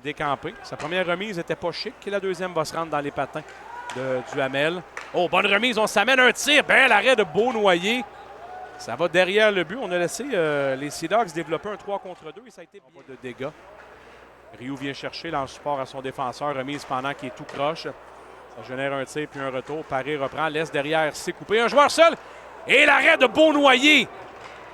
Décampé. Sa première remise n'était pas chic. Et la deuxième va se rendre dans les patins de Duhamel. Oh, bonne remise. On s'amène un tir. Bel arrêt de Beaunoyer. Ça va derrière le but. On a laissé les Sea Dogs développer un 3 contre 2 et ça a été bien de dégâts. Rioux vient chercher en support à son défenseur. Remise pendant qu'il est tout croche. Ça génère un tir puis un retour. Paris reprend. Laisse derrière. C'est coupé. Un joueur seul. Et l'arrêt de Beaunoyer.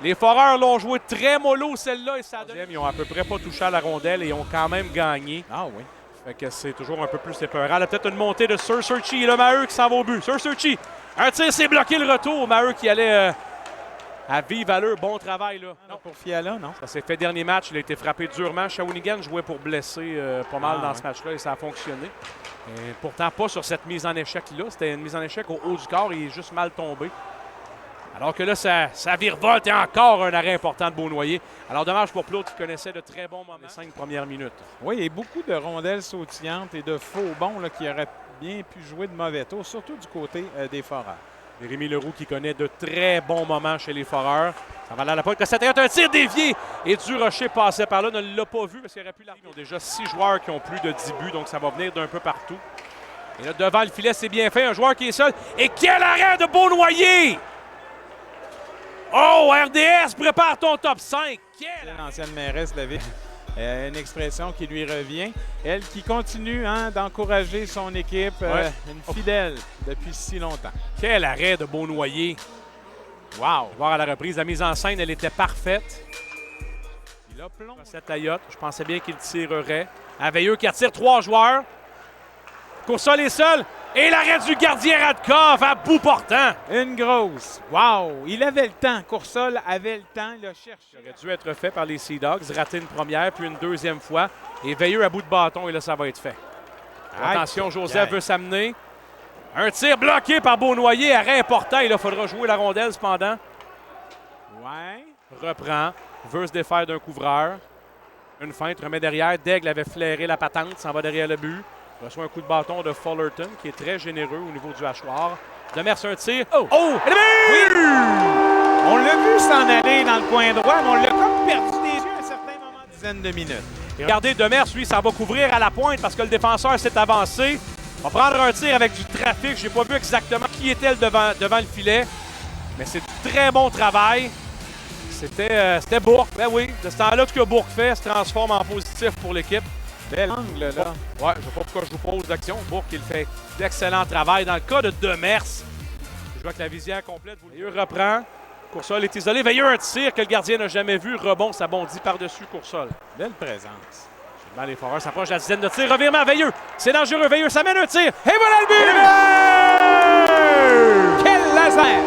Les Foreurs l'ont joué très mollo celle-là et ça donne. Ils ont à peu près pas touché à la rondelle et ils ont quand même gagné. Ah oui. Fait que c'est toujours un peu plus épeurant. Là, peut-être une montée de Sir Surchi. Là, Maheu qui s'en va au but. Sir Surchi. Un tir, c'est bloqué le retour. Maheu qui allait à vive allure. Bon travail là. Non, pour Fiala, non? Ça s'est fait dernier match. Il a été frappé durement. Shawinigan jouait pour blesser pas mal dans ce match-là et ça a fonctionné. Et pourtant pas sur cette mise en échec-là. C'était une mise en échec au haut du corps. Il est juste mal tombé. Alors que là, ça virevolte et encore un arrêt important de Beaunoyer. Alors dommage pour Claude qui connaissait de très bons moments les 5 premières minutes. Oui, et beaucoup de rondelles sautillantes et de faux bons là, qui auraient bien pu jouer de mauvais tours, surtout du côté des Foreurs. Et Rémi Leroux qui connaît de très bons moments chez les Foreurs. Ça va aller à la pointe. Que c'était un tir dévié et Durocher passait par là, ne l'a pas vu parce qu'il aurait pu l'arriver. Ils ont déjà 6 joueurs qui ont plus de 10 buts, donc ça va venir d'un peu partout. Et là, devant le filet, c'est bien fait. Un joueur qui est seul. Et quel arrêt de Beaunoyer! Oh, RDS, prépare ton top 5. L'ancienne mairesse de une expression qui lui revient. Elle qui continue d'encourager son équipe, une fidèle depuis si longtemps. Quel arrêt de Beaunoyer. Wow! Voir à la reprise, la mise en scène, elle était parfaite. Il a plongé cette Ayotte. Je pensais bien qu'il tirerait. Aveilleux qui attire 3 joueurs. Coursol est seul. Et l'arrêt du gardien Radkov à bout portant. Une grosse. Wow! Il avait le temps. Coursol avait le temps. Il a cherché. Ça aurait dû être fait par les Sea Dogs. Raté une première, puis une deuxième fois. Et Veilleux à bout de bâton, et là, ça va être fait. Attention, Joseph veut s'amener. Un tir bloqué par Beaunoyer. Arrêt important. Il faudra jouer la rondelle cependant. Ouais. Reprend. Veut se défaire d'un couvreur. Une feinte, remet derrière. Daigle avait flairé la patente. S'en va derrière le but. Reçoit un coup de bâton de Fullerton qui est très généreux au niveau du hachoir. Demers un tir. Oh! Et le but! Oui. On l'a vu s'en aller dans le coin droit, mais on l'a comme perdu des yeux à un certain moment, dizaine de minutes. Et regardez, Demers, lui, ça va couvrir à la pointe parce que le défenseur s'est avancé. Va prendre un tir avec du trafic. Je n'ai pas vu exactement qui était devant le filet. Mais c'est du très bon travail. C'était Bourque. Ben oui, de ce temps-là, ce que Bourque fait se transforme en positif pour l'équipe. Bel angle, là. Ouais, je ne sais pas pourquoi je vous pose d'action. Bourque, il fait d'excellent travail. Dans le cas de Demers, je vois que la visière complète. Veilleux reprend. Coursol est isolé. Veilleux un tir que le gardien n'a jamais vu. Rebond, ça bondit par-dessus Coursol. Belle présence. Les Foreurs s'approchent de la dizaine de tirs. Revirement, Veilleux. C'est dangereux. Veilleux, ça mène un tir. Et voilà le but! Quel laser!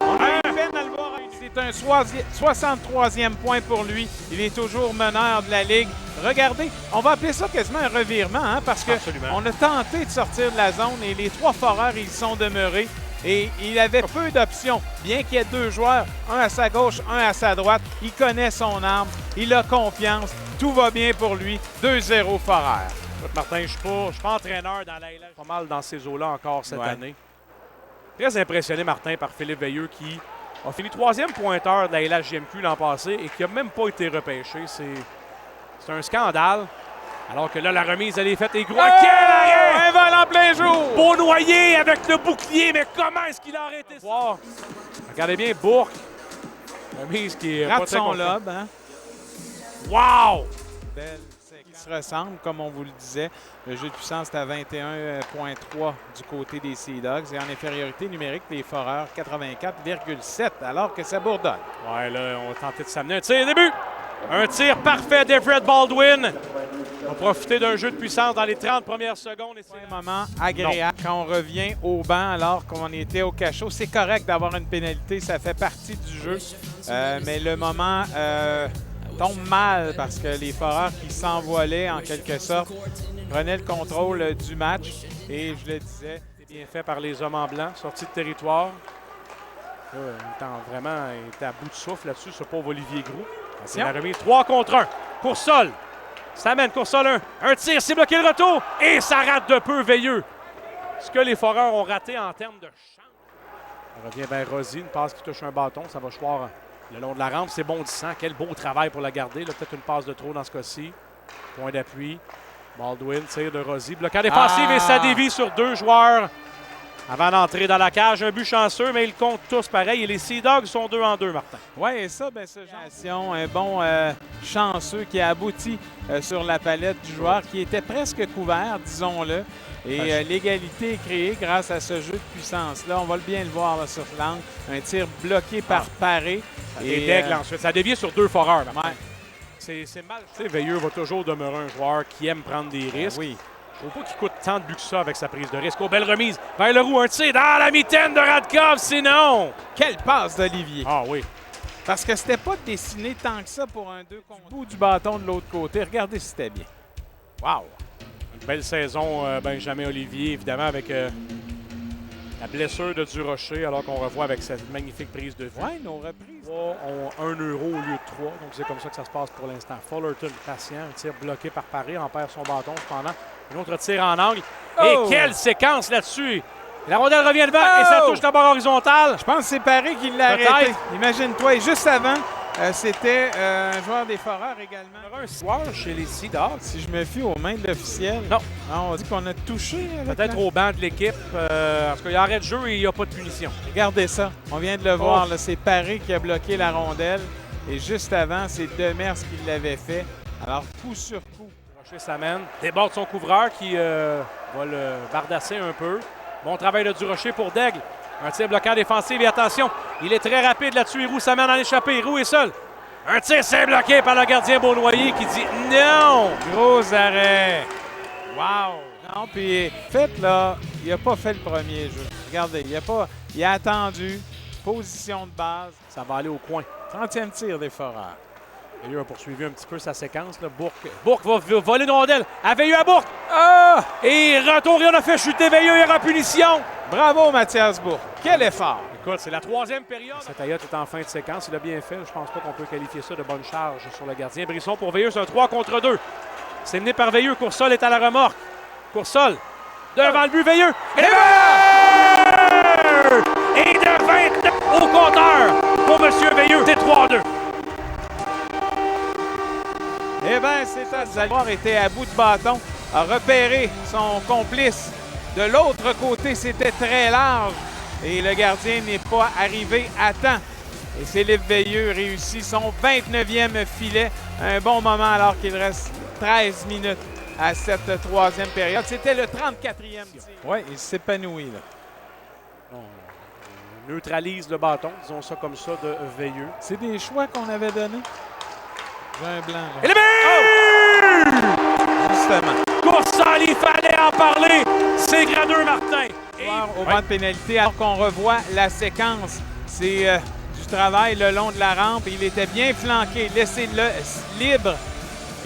On a eu peine à le voir. C'est un 63e point pour lui. Il est toujours meneur de la Ligue. Regardez, on va appeler ça quasiment un revirement, parce qu'on a tenté de sortir de la zone et les 3 Foreurs, ils sont demeurés. Et il avait peu d'options, bien qu'il y ait 2 joueurs, un à sa gauche, un à sa droite. Il connaît son arme, il a confiance, tout va bien pour lui. 2-0 Foreurs. Martin, je ne suis pas entraîneur dans la LH. Pas mal dans ces eaux-là encore cette année. Très impressionné, Martin, par Philippe Veilleux qui a fini 3e pointeur de la LHJMQ l'an passé et qui n'a même pas été repêché. C'est un scandale. Alors que là, la remise, elle est faite. Et gros, quel arrêt! Un vol en plein jour! Beaunoyer avec le bouclier, mais comment est-ce qu'il a arrêté ça? Regardez bien, Bourque. Remise qui est rate son lobe, Wow! Belle qui se ressemble, comme on vous le disait. Le jeu de puissance est à 21,3 du côté des Sea Dogs. Et en infériorité numérique, les Foreurs, 84,7, alors que ça bourdonne. Ouais, là, on va tenter de s'amener. Un tir, début! Un tir parfait d'Everett Baldwin. On va profiter d'un jeu de puissance dans les 30 premières secondes. C'est un moment agréable quand on revient au banc alors qu'on était au cachot. C'est correct d'avoir une pénalité, ça fait partie du jeu. Mais le moment tombe mal parce que les Foreurs qui s'envolaient en quelque sorte prenaient le contrôle du match. Et je le disais, c'est bien fait par les hommes en blanc, sortis de territoire. Il était à bout de souffle là-dessus, ce pauvre Olivier Groux. C'est la remise 3 contre 1. Coursol. Ça mène Coursol un tir, c'est bloqué le retour. Et ça rate de peu Veilleux. Ce que les Foreurs ont raté en termes de chance. On revient vers Rosy, une passe qui touche un bâton. Ça va choir le long de la rampe. C'est bondissant. Quel beau travail pour la garder. Peut-être une passe de trop dans ce cas-ci. Point d'appui. Baldwin, tir de Rossi. Bloquant défensif et ça dévie sur 2 joueurs avant d'entrer dans la cage. Un but chanceux, mais ils comptent tous pareil. Et les Sea Dogs sont 2 en 2, Martin. Oui, et ça, bien, ce genre, un bon chanceux qui a abouti sur la palette du joueur qui était presque couvert, disons-le. Et l'égalité est créée grâce à ce jeu de puissance-là. On va bien le voir là, sur l'angle. Un tir bloqué par Paré. Et Daigle ensuite. Ça dévie sur 2 foreurs, Martin. Ouais. C'est mal. Tu sais, Veilleux va toujours demeurer un joueur qui aime prendre des risques. Oui. Je ne trouve pas qu'il coûte tant de buts que ça avec sa prise de risque. Oh, belle remise vers le roux. Un tir dans la mitaine de Radkov, sinon. Quelle passe d'Olivier. Ah oui. Parce que c'était pas dessiné tant que ça pour un 2 contre bout du bâton de l'autre côté. Regardez si c'était bien. Wow. Une belle saison, Benjamin Olivier, évidemment, avec la blessure de Durocher, alors qu'on revoit avec cette magnifique prise de vue. Oui, nos reprises. Ont 1 euro au lieu de 3, donc c'est comme ça que ça se passe pour l'instant. Fullerton, patient, un tir bloqué par Paré, en perd son bâton cependant. Un autre tir en angle. Oh! Et quelle séquence là-dessus! La rondelle revient devant et ça touche la barre horizontale. Je pense que c'est Paré qui l'a arrêté. Imagine-toi, et juste avant, c'était un joueur des Foreurs également. Un joueur chez les Sea Dogs. Si je me fie aux mains de l'officiel. Non. On dit qu'on a touché. Peut-être au banc de l'équipe. Parce qu'il y a arrêt de jeu et il n'y a pas de punition. Regardez ça. On vient de le voir. C'est Paré qui a bloqué la rondelle. Et juste avant, c'est Demers qui l'avait fait. Alors, coup sur coup. Rocher s'amène. Déborde son couvreur qui va le bardasser un peu. Bon travail de Durocher pour Daigle. Un tir bloquant défensif et attention, il est très rapide là-dessus. Héroux s'amène à l'échappée. Héroux est seul. Un tir, c'est bloqué par le gardien Beaunoyer qui dit non. Gros arrêt. Wow. Non, puis fait là, il n'a pas fait le premier jeu. Regardez, il a attendu. Position de base. Ça va aller au coin. 30e tir des Foreurs. Veilleux a poursuivi un petit peu sa séquence. Là. Bourque va voler une rondelle. À Veilleux à Bourque. Ah! Et retour, il en a fait chuter Veilleux. Il y aura punition. Bravo, Mathias Bourque. Quel effort. Écoute, c'est la 3e période. Cette Ayotte est en fin de séquence. Il a bien fait. Je pense pas qu'on peut qualifier ça de bonne charge sur le gardien. Brisson pour Veilleux, c'est un 3 contre 2. C'est mené par Veilleux. Coursol est à la remorque. Coursol devant le but. Veilleux. Et de 29 au compteur pour M. Veilleux. C'est 3-2. Eh bien, c'est ça. Zalbar était à bout de bâton, a repéré son complice. De l'autre côté, c'était très large et le gardien n'est pas arrivé à temps. Et Philippe Veilleux réussit son 29e filet. Un bon moment alors qu'il reste 13 minutes à cette 3e période. C'était le 34e tir. Oui, il s'épanouit là. On neutralise le bâton, disons ça comme ça, de Veilleux. C'est des choix qu'on avait donnés. J'ai un blanc. Là. Et le but! Oh! Justement. Coursol, il fallait en parler. C'est gradeux, Martin. Au banc de pénalité, alors qu'on revoit la séquence, c'est du travail le long de la rampe. Il était bien flanqué, laissez-le libre.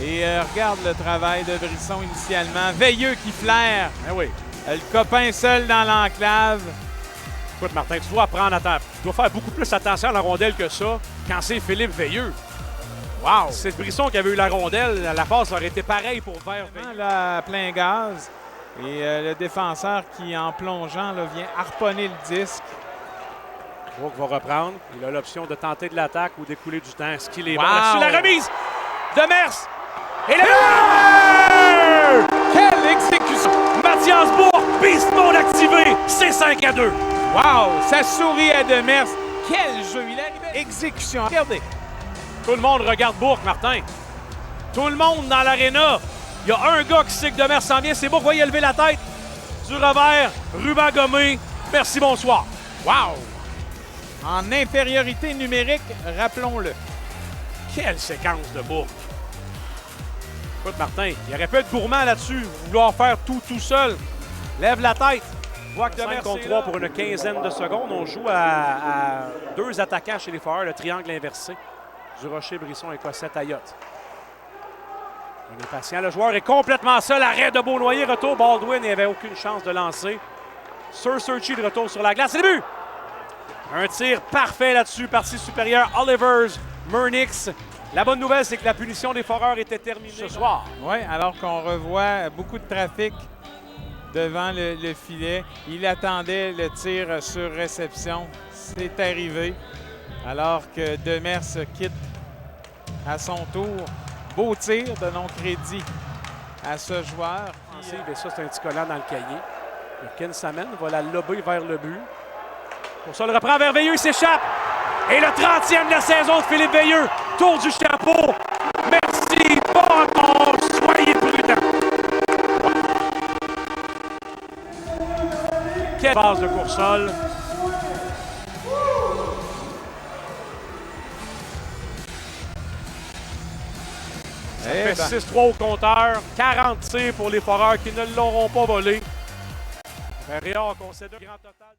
Et regarde le travail de Brisson initialement. Veilleux qui flaire. Ben oui. Le copain seul dans l'enclave. Écoute, Martin, tu dois faire beaucoup plus attention à la rondelle que ça quand c'est Philippe Veilleux. Wow! C'est Brisson qui avait eu la rondelle. La passe aurait été pareille pour vers Veilleux. Là, plein gaz. Et le défenseur qui, en plongeant, là, vient harponner le disque. Brooke va reprendre. Il a l'option de tenter de l'attaque ou d'écouler du temps. Est-ce qu'il est wow! bon là-dessus? La remise de Mers! Et le but! Quelle exécution! Mathias Bourque, Beast Mode activé. C'est 5-2. Wow! Ça sourit à Demers. Quel jeu! Il arrive. Exécution. Regardez. Tout le monde regarde Bourque, Martin. Tout le monde dans l'aréna. Il y a un gars qui sait que Demers s'en vient. C'est Bourque. Voyez lever la tête. Du revers. Ruban gommé. Merci, bonsoir. Wow! En infériorité numérique, rappelons-le. Quelle séquence de Bourque. Écoute, Martin, il aurait pu être gourmand là-dessus. Vouloir faire tout seul. Lève la tête. Voit que Demers 5 contre 3 pour une quinzaine de secondes. On joue à 2 attaquants chez les Foreurs. Le triangle inversé. Durocher, Brisson et Cossette Ayotte. On est patient. Le joueur est complètement seul. Arrêt de Beaunoyer. Retour. Baldwin n'avait aucune chance de lancer. Sir Searchy de retour sur la glace. C'est le but! Un tir parfait là-dessus. Partie supérieure. Olivers, Murnix. La bonne nouvelle, c'est que la punition des Foreurs était terminée ce soir. Oui, alors qu'on revoit beaucoup de trafic devant le filet. Il attendait le tir sur réception. C'est arrivé. Alors que Demers quitte à son tour Beau tir, donnons crédit à ce joueur. Et ça, c'est un petit collant dans le cahier. Ken Samen va la lober vers le but. Pour ça, le reprend vers Veilleux, il s'échappe. Et le 30e de la saison de Philippe Veilleux. Tour du chapeau. Merci, pas encore. Soyez prudents. Quelle base de Coursol. Ça fait 6-3 au compteur. 40 tirs pour les Foreurs qui ne l'auront pas volé. Réal concède un grand total.